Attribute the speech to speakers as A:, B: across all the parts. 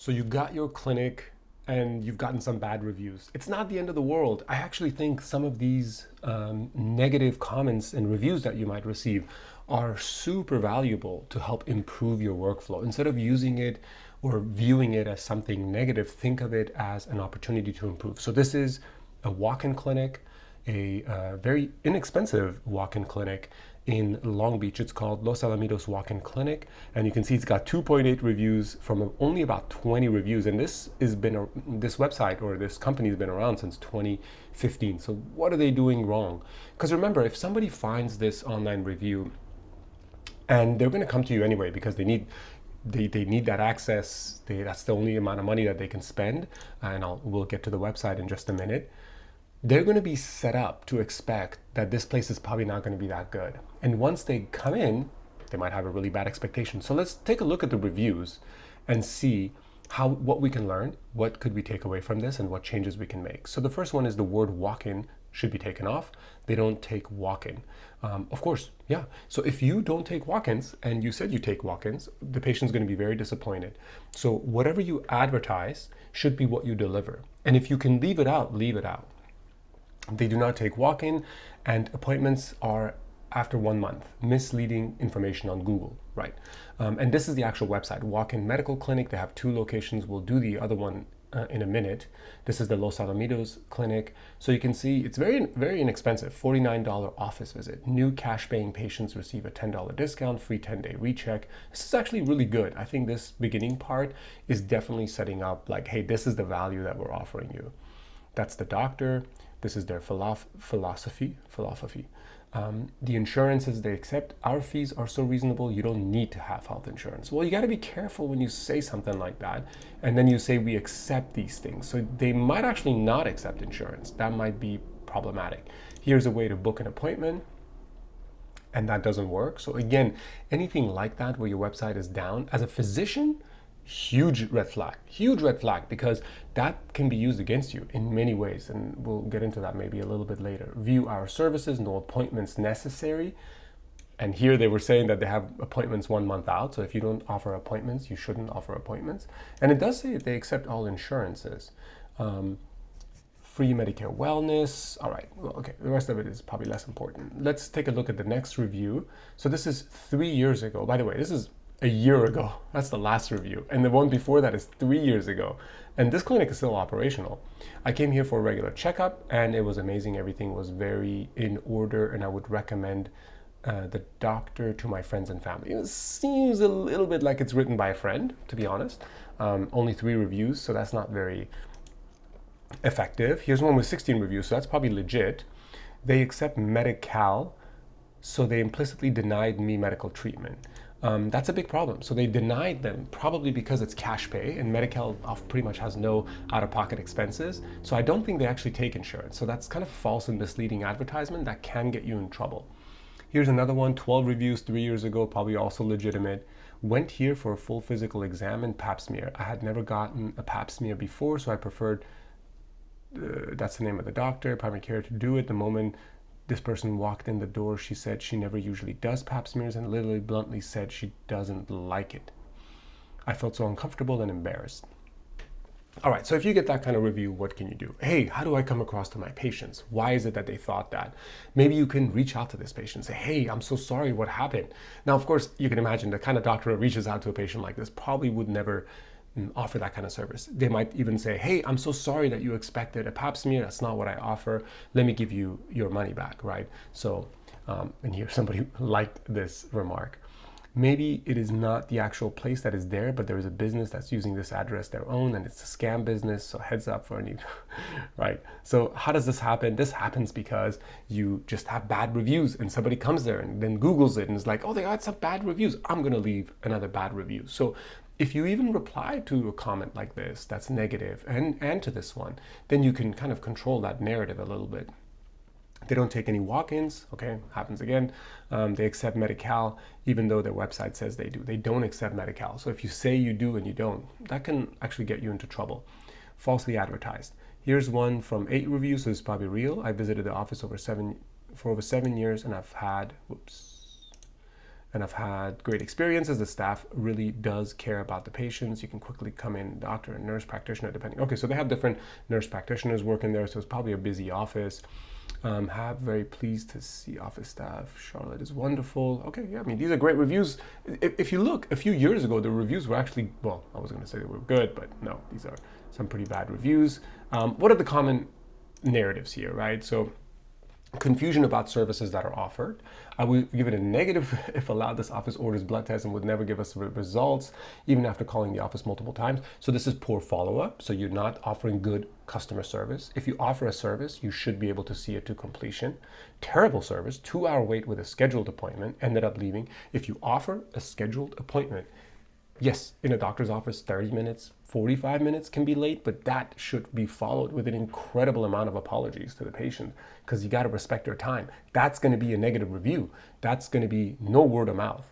A: So you got your clinic and you've gotten some bad reviews. It's not the end of the world. I actually think some of these negative comments and reviews that you might receive are super valuable to help improve your workflow. Instead of using it or viewing it as something negative, think of it as an opportunity to improve. So this is a walk-in clinic, a very inexpensive walk-in clinic in Long Beach. It's called Los Alamitos Walk-in Clinic, and you can see it's got 2.8 reviews from only about 20 reviews. And this website or this company has been around since 2015. So what are they doing wrong? Because remember, if somebody finds this online review, and they're going to come to you anyway because they need that access. That's the only amount of money that they can spend. And we'll get to the website in just a minute. They're going to be set up to expect that this place is probably not going to be that good. And once they come in, they might have a really bad expectation. So let's take a look at the reviews and see what we can learn, what could we take away from this, and what changes we can make. So the first one is the word walk-in should be taken off. They don't take walk-in. Of course, yeah. So if you don't take walk-ins and you said you take walk-ins, the patient's going to be very disappointed. So whatever you advertise should be what you deliver. And if you can leave it out, leave it out. They do not take walk-in, and appointments are after 1 month. Misleading information on Google, right? And this is the actual website, Walk-in Medical Clinic. They have 2 locations. We'll do the other one in a minute. This is the Los Alamitos Clinic. So you can see it's very, very inexpensive, $49 office visit. New cash paying patients receive a $10 discount, free 10-day recheck. This is actually really good. I think this beginning part is definitely setting up like, hey, this is the value that we're offering you. That's the doctor. This is their philosophy. The insurances they accept, our fees are so reasonable, you don't need to have health insurance. Well, you got to be careful when you say something like that, and then you say we accept these things. So they might actually not accept insurance. That might be problematic. Here's a way to book an appointment, and that doesn't work. So again, anything like that where your website is down, as a physician, huge red flag, because that can be used against you in many ways, and we'll get into that maybe a little bit later. View our services, no appointments necessary. And here they were saying that they have appointments 1 month out, so if you don't offer appointments, you shouldn't offer appointments. And it does say they accept all insurances. Free Medicare wellness. All right, well, okay, the rest of it is probably less important. Let's take a look at the next review. So this is 3 years ago. By the way, this is a year ago. That's the last review. And the one before that is 3 years ago. And this clinic is still operational. I came here for a regular checkup and it was amazing. Everything was very in order, and I would recommend the doctor to my friends and family. It seems a little bit like it's written by a friend, to be honest. Only 3 reviews, so that's not very effective. Here's one with 16 reviews, so that's probably legit. They accept Medi-Cal, so they implicitly denied me medical treatment. That's a big problem. So they denied them probably because it's cash pay, and Medi-Cal pretty much has no out-of-pocket expenses. So I don't think they actually take insurance. So that's kind of false and misleading advertisement that can get you in trouble. Here's another one, 12 reviews 3 years ago, probably also legitimate. Went here for a full physical exam and pap smear. I had never gotten a pap smear before, so I preferred, that's the name of the doctor, primary care, to do it. The moment this person walked in the door, she said she never usually does pap smears and literally bluntly said she doesn't like it. I felt so uncomfortable and embarrassed. All right, so if you get that kind of review, what can you do? Hey, how do I come across to my patients? Why is it that they thought that? Maybe you can reach out to this patient and say, hey, I'm so sorry, what happened? Now, of course, you can imagine the kind of doctor that reaches out to a patient like this probably would never offer that kind of service. They might even say, hey, I'm so sorry that you expected a pap smear. That's not what I offer. Let me give you your money back, right? So, and here somebody liked this remark. Maybe it is not the actual place that is there, but there is a business that's using this address their own, and it's a scam business, so heads up for any, right? So how does this happen? This happens because you just have bad reviews, and somebody comes there and then Googles it and is like, oh, they got some bad reviews. I'm gonna leave another bad review. So if you even reply to a comment like this that's negative, and to this one, then you can kind of control that narrative a little bit. They don't take any walk-ins, okay, happens again. They accept Medi-Cal, even though their website says they do. They don't accept Medi-Cal. So if you say you do and you don't, that can actually get you into trouble. Falsely advertised. Here's one from 8 reviews, so it's probably real. I visited the office for over 7 years, and I've had, and I've had great experiences. The staff really does care about the patients. You can quickly come in, doctor and nurse practitioner, depending. Okay, so they have different nurse practitioners working there, so it's probably a busy office. Very pleased to see office staff. Charlotte is wonderful. Okay, yeah, I mean, these are great reviews. If you look, a few years ago, the reviews were actually, well, I was going to say they were good, but no, these are some pretty bad reviews. What are the common narratives here, right? So confusion about services that are offered. I would give it a negative if allowed. This office orders blood tests and would never give us results, even after calling the office multiple times. So this is poor follow-up. So you're not offering good customer service. If you offer a service, you should be able to see it to completion. Terrible service, 2-hour wait with a scheduled appointment, ended up leaving. If you offer a scheduled appointment, yes, in a doctor's office, 30 minutes, 45 minutes can be late, but that should be followed with an incredible amount of apologies to the patient, because you got to respect their time. That's going to be a negative review. That's going to be no word of mouth.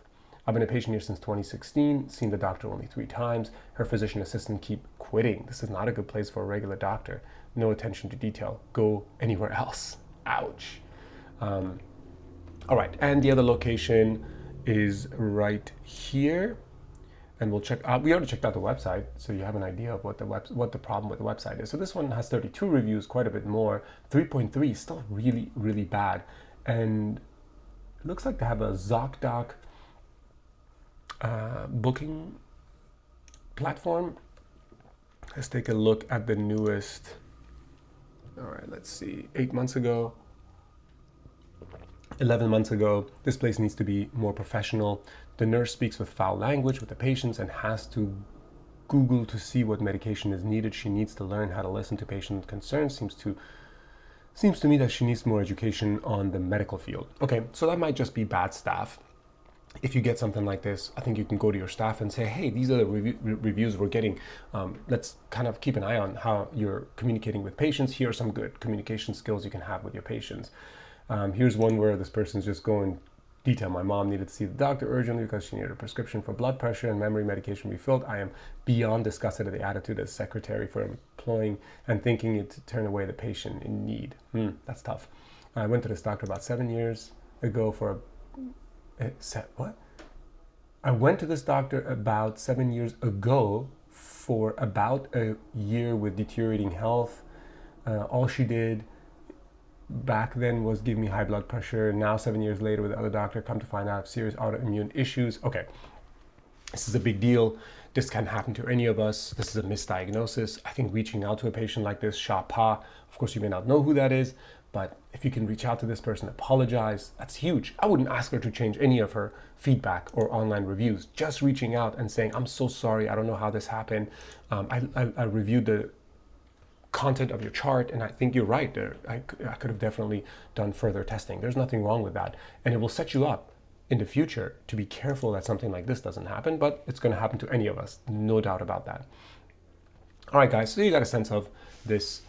A: I've been a patient here since 2016, seen the doctor only 3 times. Her physician assistant keep quitting. This is not a good place for a regular doctor. No attention to detail. Go anywhere else. Ouch. All right, and the other location is right here. And we'll check out, we already checked out the website, so you have an idea of what the problem with the website is. So this one has 32 reviews, quite a bit more. 3.3, still really, really bad. And it looks like they have a ZocDoc booking platform. Let's take a look at the newest. All right, let's see, 8 months ago, 11 months ago. This place needs to be more professional. The nurse speaks with foul language with the patients and has to Google to see what medication is needed. She needs to learn how to listen to patient concerns. Seems to me that she needs more education on the medical field. Okay, so that might just be bad staff. If you get something like this, I think you can go to your staff and say, hey, these are the reviews we're getting. Let's kind of keep an eye on how you're communicating with patients. Here are some good communication skills you can have with your patients. Here's one where this person's just going detail. My mom needed to see the doctor urgently because she needed a prescription for blood pressure and memory medication refilled. I am beyond disgusted at the attitude as secretary for employing and thinking it to turn away the patient in need. That's tough. I went to this doctor about 7 years ago for I went to this doctor about 7 years ago for about a year with deteriorating health. All she did back then was give me high blood pressure. Now 7 years later with the other doctor, come to find out I have serious autoimmune issues. Okay, this is a big deal. This can happen to any of us. This is a misdiagnosis. I think reaching out to a patient like this, chapeau. Of course, you may not know who that is, but if you can reach out to this person, apologize, that's huge. I wouldn't ask her to change any of her feedback or online reviews. Just reaching out and saying, I'm so sorry, I don't know how this happened. I reviewed the content of your chart, and I think you're right. I could have definitely done further testing. There's nothing wrong with that. And it will set you up in the future to be careful that something like this doesn't happen, but it's going to happen to any of us, no doubt about that. All right, guys, so you got a sense of this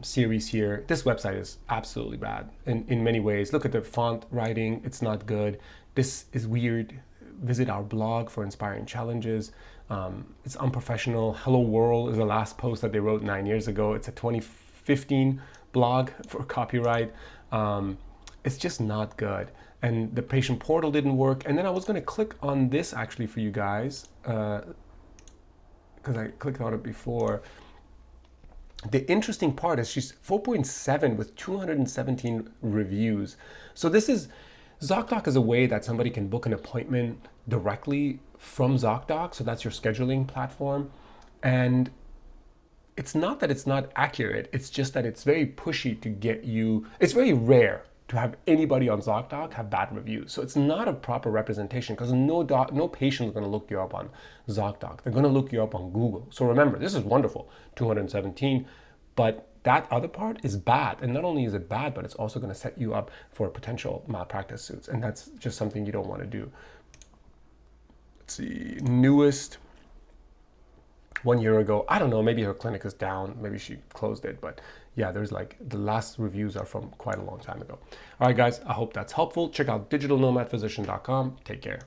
A: series here. This website is absolutely bad in many ways. Look at the font writing, it's not good. This is weird. Visit our blog for inspiring challenges. It's unprofessional. Hello World is the last post that they wrote 9 years ago. It's a 2015 blog for copyright. It's just not good. And the patient portal didn't work. And then I was going to click on this actually for you guys because I clicked on it before. The interesting part is she's 4.7 with 217 reviews. So this is, ZocDoc is a way that somebody can book an appointment directly from ZocDoc. So that's your scheduling platform. And it's not that it's not accurate. It's just that it's very pushy to get you. It's very rare to have anybody on ZocDoc have bad reviews. So it's not a proper representation because no patient is going to look you up on ZocDoc. They're going to look you up on Google. So remember, this is wonderful, 217, but that other part is bad. And not only is it bad, but it's also going to set you up for potential malpractice suits. And that's just something you don't want to do. Let's see, newest 1 year ago. I don't know, maybe her clinic is down. Maybe she closed it, but yeah, there's like the last reviews are from quite a long time ago. All right, guys, I hope that's helpful. Check out digitalnomadphysician.com. Take care.